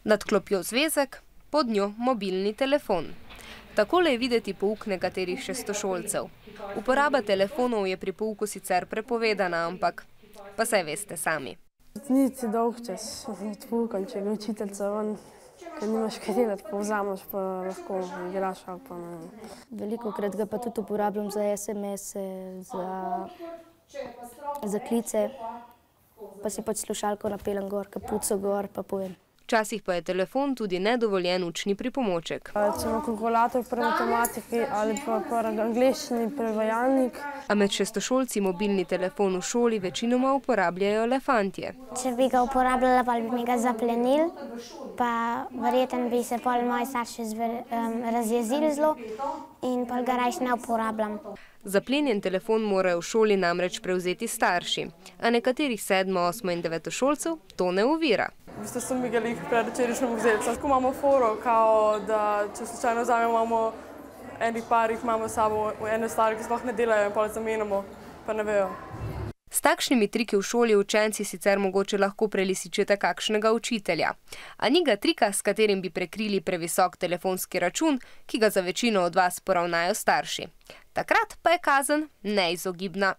Nad klopjo zvezek, pod njo mobilni telefon. Takole je videti pouk nekaterih šestošolcev. Uporaba telefonov je pri pouku sicer prepovedana, ampak pa saj veste sami. Ni ti dolg čas med poukom, če gre učiteljica ven, ker nimaš kaj delati, pa vzameš, pa lahko igraš ali pa ne vem. Velikokrat ga pa tudi uporabljam za SMS-e, za klice, pa si pač slušalko napeljem gor, kapuco gor, pa pojem. Včasih pa je telefon tudi nedovoljen učni pripomoček. Recimo kalkulator pri matematiki ali pa pri angleščini prevajalnik. A med šestošolci mobilni telefon v šoli večinoma uporabljajo le fantje. Če bi ga uporabljala, pa bi mi ga zaplenili, pa verjetno bi se pol moji starši razjezili zelo in pol ga rajši ne uporabljam. Zaplenjen telefon morajo v šoli namreč prevzeti starši, a nekaterih 7-, 8- in 9-šolcev to ne ovira. V bistvu so mi ga lih predvčerajšnjem vzeli. Tako imamo foro, da če slučajno vzamemo, enih parih imamo s sabo ene stvari, ki sploh ne delajo in potem zamenjamo, pa ne vejo. S takšnimi triki v šoli učenci sicer mogoče lahko prelisičete kakšnega učitelja. A ni ga trika, s katerim bi prekrili previsok telefonski račun, ki ga za večino od vas poravnajo starši. Takrat pa je kazen neizogibna.